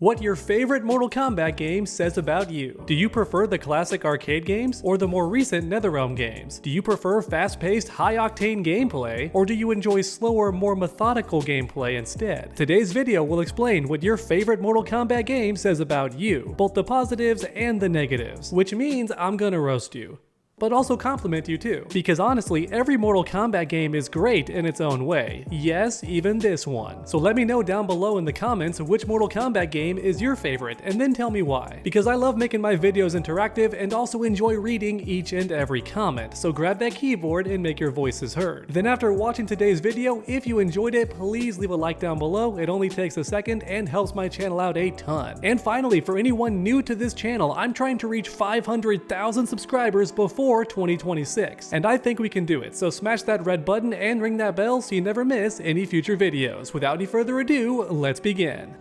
What your favorite Mortal Kombat game says about you. Do you prefer the classic arcade games or the more recent NetherRealm games? Do you prefer fast-paced, high-octane gameplay, or do you enjoy slower, more methodical gameplay instead? Today's video will explain what your favorite Mortal Kombat game says about you, both the positives and the negatives, which means I'm gonna roast you. But also compliment you too, because honestly, every Mortal Kombat game is great in its own way. Yes, even this one. So let me know down below in the comments which Mortal Kombat game is your favorite, and then tell me why. Because I love making my videos interactive and also enjoy reading each and every comment, so grab that keyboard and make your voices heard. Then after watching today's video, if you enjoyed it, please leave a like down below. It only takes a second and helps my channel out a ton. And finally, for anyone new to this channel, I'm trying to reach 500,000 subscribers before 2026, and I think we can do it, so smash that red button and ring that bell so you never miss any future videos. Without any further ado, let's begin.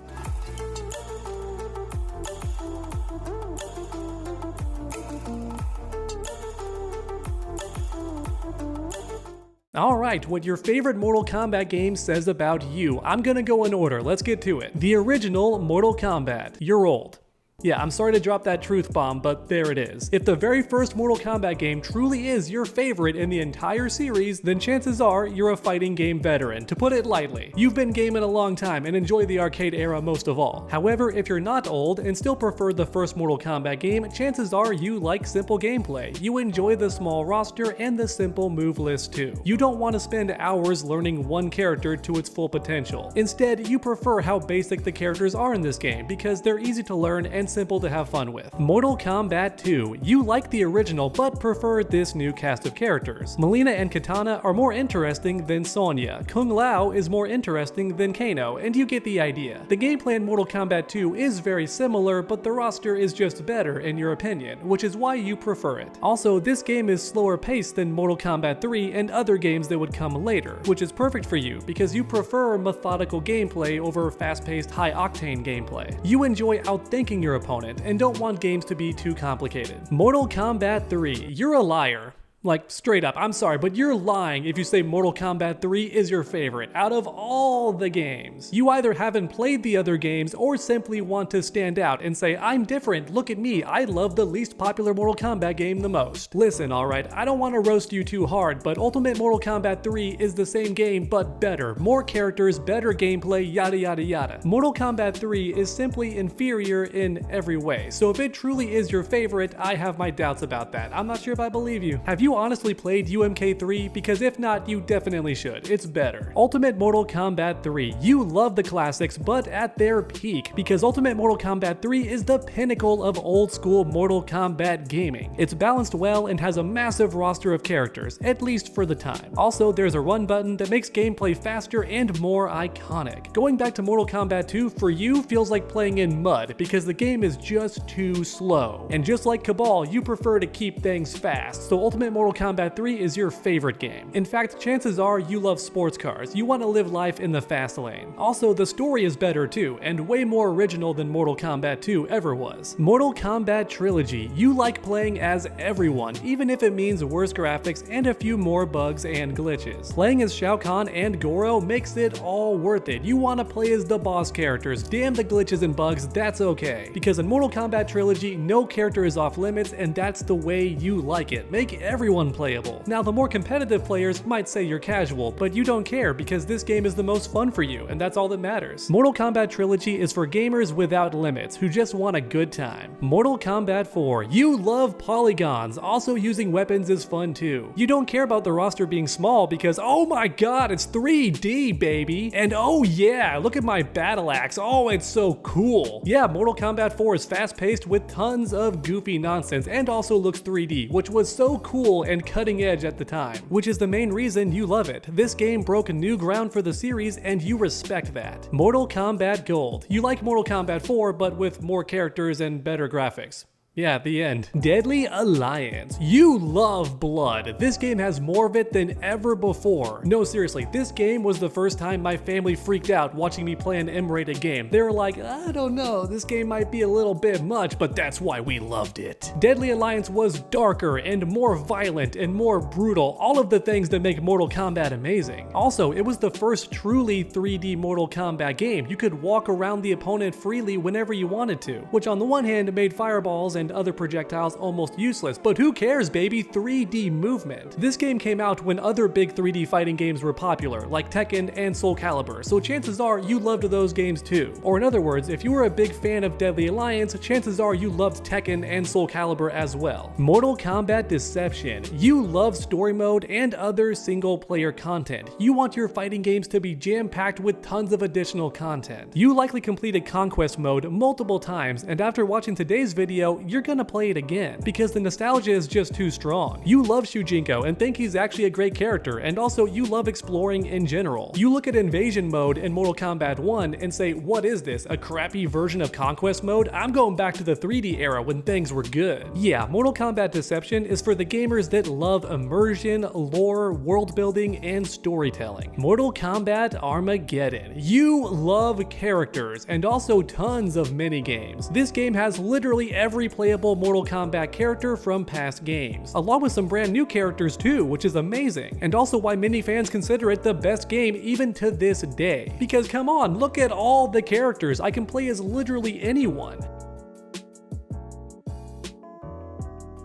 Alright, what your favorite Mortal Kombat game says about you. I'm gonna go in order, let's get to it. The original Mortal Kombat. You're old. Yeah, I'm sorry to drop that truth bomb, but there it is. If the very first Mortal Kombat game truly is your favorite in the entire series, then chances are you're a fighting game veteran, to put it lightly. You've been gaming a long time and enjoy the arcade era most of all. However, if you're not old and still prefer the first Mortal Kombat game, chances are you like simple gameplay. You enjoy the small roster and the simple move list too. You don't want to spend hours learning one character to its full potential. Instead, you prefer how basic the characters are in this game because they're easy to learn and simple to have fun with. Mortal Kombat 2. You like the original but prefer this new cast of characters. Mileena and Kitana are more interesting than Sonya. Kung Lao is more interesting than Kano, and you get the idea. The gameplay in Mortal Kombat 2 is very similar, but the roster is just better in your opinion, which is why you prefer it. Also, this game is slower paced than Mortal Kombat 3 and other games that would come later, which is perfect for you because you prefer methodical gameplay over fast-paced, high-octane gameplay. You enjoy outthinking your opponent and don't want games to be too complicated. Mortal Kombat 3. You're a liar. Like, straight up, I'm sorry, but you're lying if you say Mortal Kombat 3 is your favorite out of all the games. You either haven't played the other games or simply want to stand out and say, I'm different, look at me, I love the least popular Mortal Kombat game the most. Listen, alright, I don't want to roast you too hard, but Ultimate Mortal Kombat 3 is the same game but better. More characters, better gameplay, yada yada yada. Mortal Kombat 3 is simply inferior in every way, so if it truly is your favorite, I have my doubts about that. I'm not sure if I believe you. Have you honestly played UMK3? Because if not, you definitely should. It's better. Ultimate Mortal Kombat 3. You love the classics, but at their peak, because Ultimate Mortal Kombat 3 is the pinnacle of old school Mortal Kombat gaming. It's balanced well and has a massive roster of characters, at least for the time. Also, there's a run button that makes gameplay faster and more iconic. Going back to Mortal Kombat 2 for you feels like playing in mud because the game is just too slow. And just like Cabal, you prefer to keep things fast, so Ultimate Mortal Kombat 3 is your favorite game. In fact, chances are you love sports cars. You want to live life in the fast lane. Also, the story is better too, and way more original than Mortal Kombat 2 ever was. Mortal Kombat Trilogy. You like playing as everyone, even if it means worse graphics and a few more bugs and glitches. Playing as Shao Kahn and Goro makes it all worth it. You want to play as the boss characters. Damn the glitches and bugs, that's okay. Because in Mortal Kombat Trilogy, no character is off limits, and that's the way you like it. Make everyone playable. Now, the more competitive players might say you're casual, but you don't care because this game is the most fun for you, and that's all that matters. Mortal Kombat Trilogy is for gamers without limits who just want a good time. Mortal Kombat 4. You love polygons. Also, using weapons is fun too. You don't care about the roster being small because, oh my god, it's 3D, baby! And oh yeah, look at my battle axe. Oh, it's so cool. Yeah, Mortal Kombat 4 is fast-paced with tons of goofy nonsense and also looks 3D, which was so cool and cutting edge at the time, which is the main reason you love it. This game broke new ground for the series and you respect that. Mortal Kombat Gold. You like Mortal Kombat 4 but with more characters and better graphics. Yeah, the end. Deadly Alliance. You love blood. This game has more of it than ever before. No, seriously, this game was the first time my family freaked out watching me play an M-rated game. They were like, I don't know, this game might be a little bit much, but that's why we loved it. Deadly Alliance was darker and more violent and more brutal, all of the things that make Mortal Kombat amazing. Also, it was the first truly 3D Mortal Kombat game. You could walk around the opponent freely whenever you wanted to, which on the one hand made fireballs and other projectiles almost useless, but who cares, baby? 3D movement. This game came out when other big 3D fighting games were popular, like Tekken and Soul Calibur, so chances are you loved those games too. Or in other words, if you were a big fan of Deadly Alliance, chances are you loved Tekken and Soul Calibur as well. Mortal Kombat Deception. You love story mode and other single player content. You want your fighting games to be jam-packed with tons of additional content. You likely completed Conquest mode multiple times, and after watching today's video, you're gonna play it again, because the nostalgia is just too strong. You love Shujinko and think he's actually a great character, and also you love exploring in general. You look at Invasion mode in Mortal Kombat 1 and say, what is this, a crappy version of Conquest mode? I'm going back to the 3D era when things were good. Yeah, Mortal Kombat Deception is for the gamers that love immersion, lore, world building, and storytelling. Mortal Kombat Armageddon. You love characters and also tons of minigames. This game has literally every playable Mortal Kombat character from past games, along with some brand new characters too, which is amazing, and also why many fans consider it the best game even to this day. Because come on, look at all the characters. I can play as literally anyone.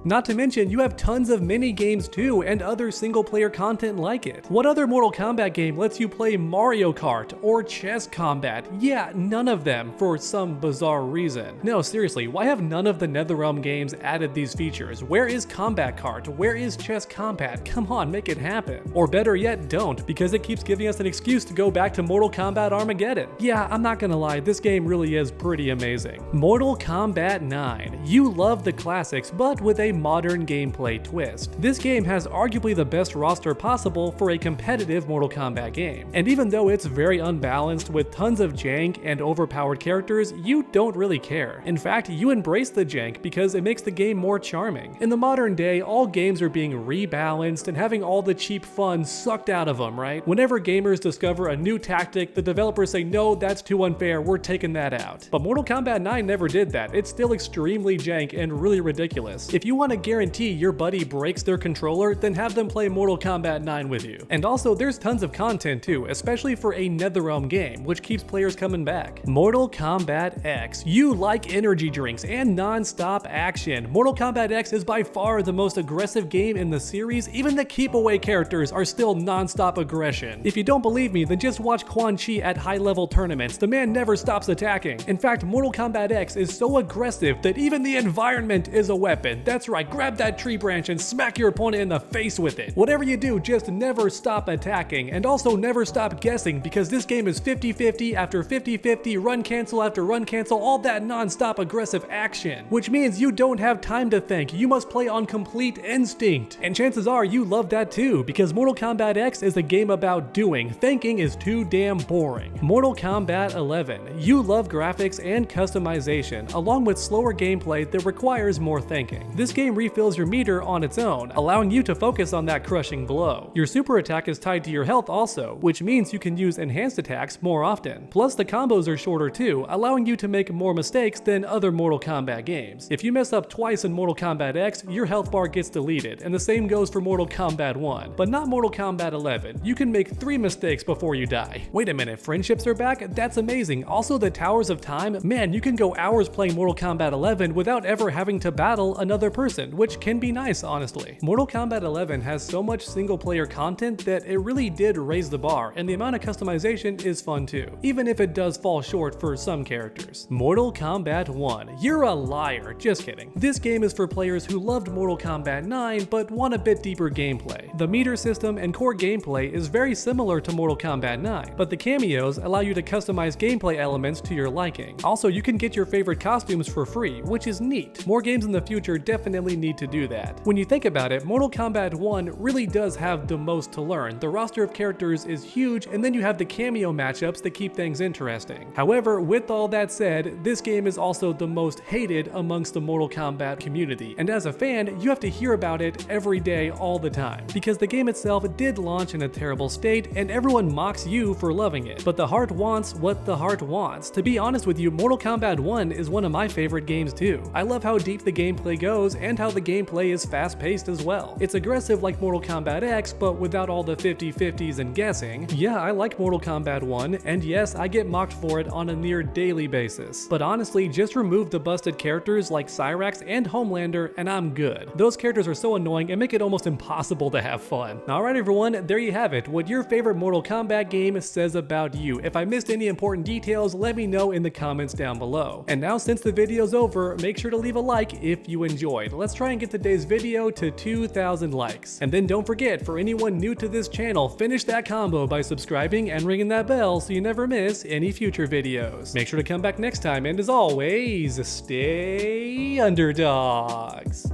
Not to mention, you have tons of mini games too, and other single player content like it. What other Mortal Kombat game lets you play Mario Kart or chess combat? Yeah, none of them, for some bizarre reason. No, seriously, why have none of the NetherRealm games added these features? Where is Combat Kart? Where is chess combat? Come on, make it happen. Or better yet, don't, because it keeps giving us an excuse to go back to Mortal Kombat Armageddon. Yeah, I'm not gonna lie, this game really is pretty amazing. Mortal Kombat 9. You love the classics, but with a modern gameplay twist. This game has arguably the best roster possible for a competitive Mortal Kombat game. And even though it's very unbalanced with tons of jank and overpowered characters, you don't really care. In fact, you embrace the jank because it makes the game more charming. In the modern day, all games are being rebalanced and having all the cheap fun sucked out of them, right? Whenever gamers discover a new tactic, the developers say, no, that's too unfair, we're taking that out. But Mortal Kombat 9 never did that. It's still extremely jank and really ridiculous. If you want to guarantee your buddy breaks their controller, then have them play Mortal Kombat 9 with you. And also, there's tons of content too, especially for a NetherRealm game, which keeps players coming back. Mortal Kombat X. You like energy drinks and non-stop action. Mortal Kombat X is by far the most aggressive game in the series. Even the keep away characters are still non-stop aggression. If you don't believe me, then just watch Quan Chi at high-level tournaments. The man never stops attacking. In fact, Mortal Kombat X is so aggressive that even the environment is a weapon. That's right, grab that tree branch and smack your opponent in the face with it. Whatever you do, just never stop attacking, and also never stop guessing, because this game is 50-50 after 50-50, run cancel after run cancel, all that non-stop aggressive action. Which means you don't have time to think, you must play on complete instinct. And chances are you love that too, because Mortal Kombat X is a game about doing. Thinking is too damn boring. Mortal Kombat 11. You love graphics and customization, along with slower gameplay that requires more thinking. This game refills your meter on its own, allowing you to focus on that crushing blow. Your super attack is tied to your health also, which means you can use enhanced attacks more often. Plus the combos are shorter too, allowing you to make more mistakes than other Mortal Kombat games. If you mess up twice in Mortal Kombat X, your health bar gets deleted, and the same goes for Mortal Kombat 1. But not Mortal Kombat 11. You can make 3 mistakes before you die. Wait a minute, friendships are back? That's amazing. Also the Towers of Time? Man, you can go hours playing Mortal Kombat 11 without ever having to battle another person, which can be nice, honestly. Mortal Kombat 11 has so much single player content that it really did raise the bar, and the amount of customization is fun too, even if it does fall short for some characters. Mortal Kombat 1. You're a liar. Just kidding. This game is for players who loved Mortal Kombat 9 but want a bit deeper gameplay. The meter system and core gameplay is very similar to Mortal Kombat 9, but the cameos allow you to customize gameplay elements to your liking. Also, you can get your favorite costumes for free, which is neat. More games in the future definitely definitely need to do that. When you think about it, Mortal Kombat 1 really does have the most to learn. The roster of characters is huge, and then you have the cameo matchups that keep things interesting. However, with all that said, this game is also the most hated amongst the Mortal Kombat community, and as a fan, you have to hear about it every day all the time, because the game itself did launch in a terrible state, and everyone mocks you for loving it. But the heart wants what the heart wants. To be honest with you, Mortal Kombat 1 is one of my favorite games too. I love how deep the gameplay goes, and how the gameplay is fast-paced as well. It's aggressive like Mortal Kombat X, but without all the 50-50s and guessing. Yeah, I like Mortal Kombat 1, and yes, I get mocked for it on a near daily basis. But honestly, just remove the busted characters like Cyrax and Homelander, and I'm good. Those characters are so annoying and make it almost impossible to have fun. Alright everyone, there you have it, what your favorite Mortal Kombat game says about you. If I missed any important details, let me know in the comments down below. And now, since the video's over, make sure to leave a like if you enjoyed. Let's try and get today's video to 2,000 likes. And then don't forget, for anyone new to this channel, finish that combo by subscribing and ringing that bell so you never miss any future videos. Make sure to come back next time, and as always, stay underdogs.